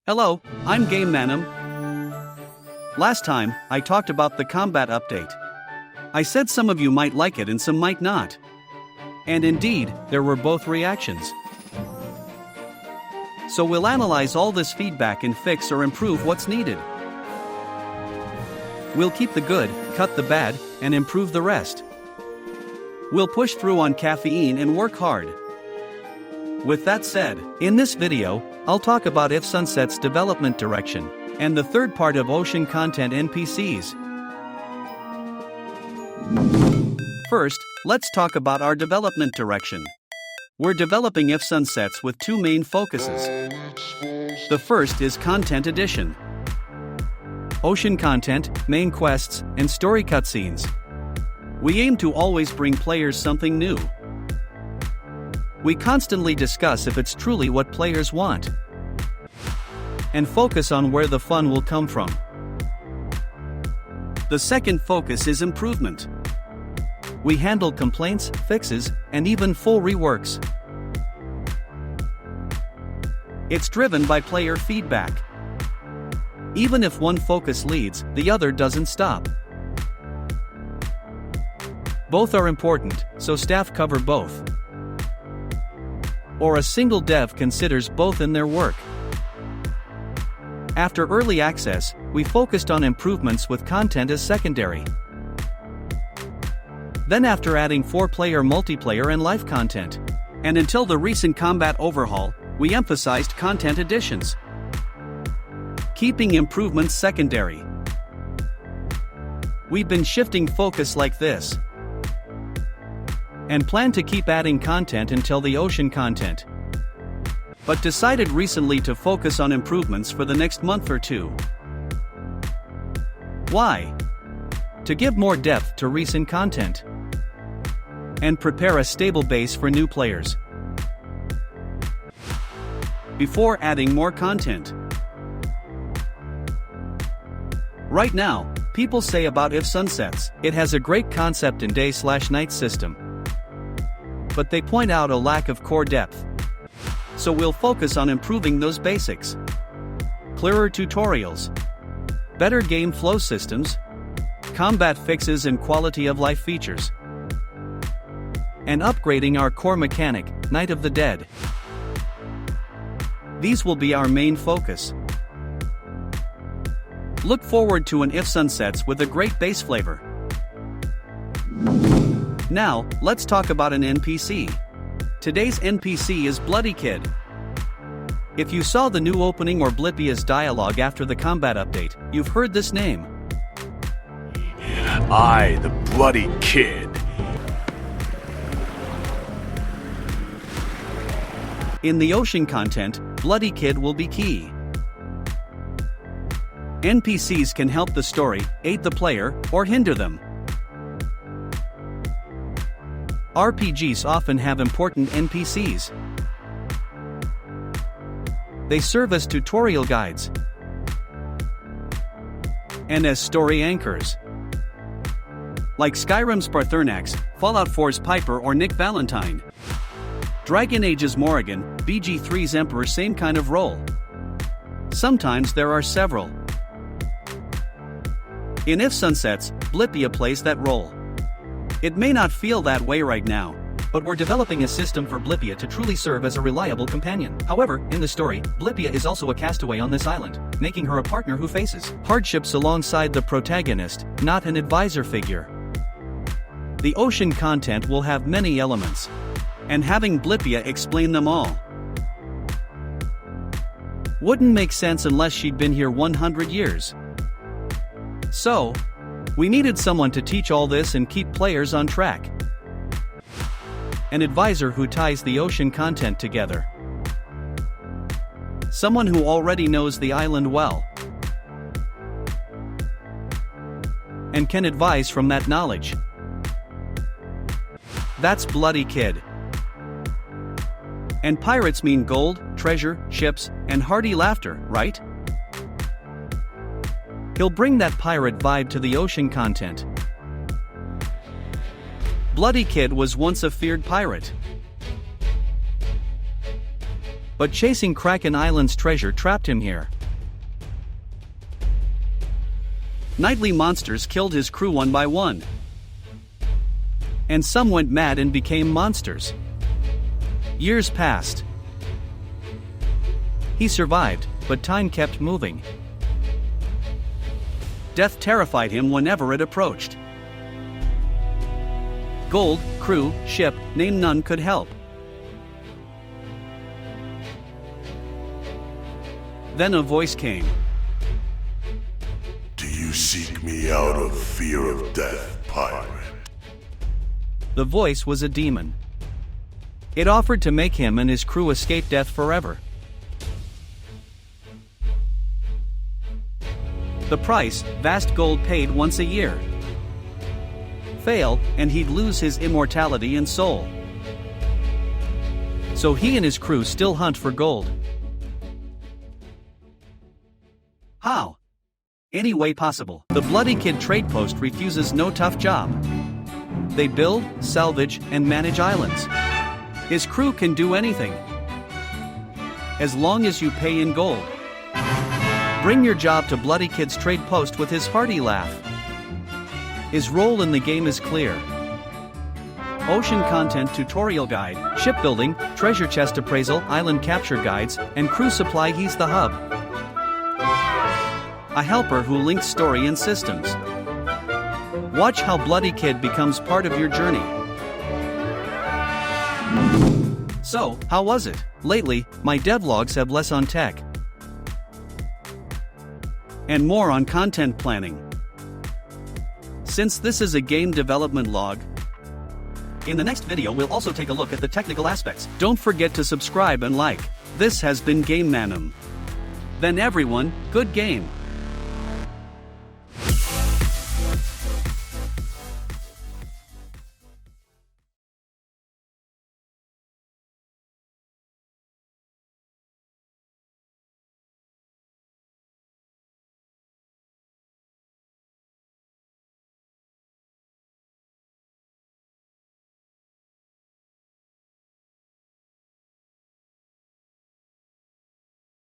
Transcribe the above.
Hello, I'm Game Manum. Last time, I talked about the combat update. I said some of you might like it and some might not. And indeed, there were both reactions. So we'll analyze all this feedback and fix or improve what's needed. We'll keep the good, cut the bad, and improve the rest. We'll push through on caffeine and work hard. With that said, in this video, I'll talk about If Sunset's development direction, and the third part of Ocean Content NPCs. First, let's talk about our development direction. We're developing If Sunsets with two main focuses. The first is Content Addition. Ocean content, main quests, and story cutscenes. We aim to always bring players something new. We constantly discuss if it's truly what players want, and focus on where the fun will come from. The second focus is improvement. We handle complaints, fixes, and even full reworks. It's driven by player feedback. Even if one focus leads, the other doesn't stop. Both are important, so staff cover both. Or a single dev considers both in their work. After early access, we focused on improvements with content as secondary. Then after adding 4-player multiplayer and live content. And until the recent combat overhaul, we emphasized content additions, keeping improvements secondary. We've been shifting focus like this, and plan to keep adding content until the ocean content. But decided recently to focus on improvements for the next month or two. Why? To give more depth to recent content, and prepare a stable base for new players, before adding more content. Right now, people say about If Sunsets, it has a great concept in day/night system. But they point out a lack of core depth. So we'll focus on improving those basics. Clearer tutorials, better game flow systems, combat fixes and quality of life features, and upgrading our core mechanic, Night of the Dead. These will be our main focus. Look forward to an If Sunsets with a great base flavor. Now, let's talk about an NPC. Today's NPC is Bloody Kid. If you saw the new opening or Blippia's dialogue after the combat update, you've heard this name. I, the Bloody Kid. In the ocean content, Bloody Kid will be key. NPCs can help the story, aid the player, or hinder them. RPGs often have important NPCs. They serve as tutorial guides and as story anchors. Like Skyrim's Parthernax, Fallout 4's Piper or Nick Valentine. Dragon Age's Morrigan, BG3's Emperor, same kind of role. Sometimes there are several. In If Sunsets, Blippia plays that role. It may not feel that way right now, but we're developing a system for Blippia to truly serve as a reliable companion. However, in the story, Blippia is also a castaway on this island, making her a partner who faces hardships alongside the protagonist, not an advisor figure. The ocean content will have many elements, and having Blippia explain them all wouldn't make sense unless she'd been here 100 years. So, we needed someone to teach all this and keep players on track. An advisor who ties the ocean content together. Someone who already knows the island well, and can advise from that knowledge. That's Bloody Kid. And pirates mean gold, treasure, ships, and hearty laughter, right? He'll bring that pirate vibe to the ocean content. Bloody Kid was once a feared pirate. But chasing Kraken Island's treasure trapped him here. Nightly monsters killed his crew one by one. And some went mad and became monsters. Years passed. He survived, but time kept moving. Death terrified him whenever it approached. Gold, crew, ship, name none could help. Then a voice came. Do you seek me out of fear of death, pirate? The voice was a demon. It offered to make him and his crew escape death forever. The price, vast gold paid once a year. Fail, and he'd lose his immortality and soul. So he and his crew still hunt for gold. How? Any way possible. The Bloody Kid trade post refuses no tough job. They build, salvage, and manage islands. His crew can do anything, as long as you pay in gold. Bring your job to Bloody Kid's trade post with his hearty laugh. His role in the game is clear. Ocean content tutorial guide, shipbuilding, treasure chest appraisal, island capture guides, and crew supply. He's the hub. A helper who links story and systems. Watch how Bloody Kid becomes part of your journey. So, how was it? Lately, my devlogs have less on tech and more on content planning. Since this is a game development log, in the next video we'll also take a look at the technical aspects. Don't forget to subscribe and like. This has been Game Manum. Then everyone, good game.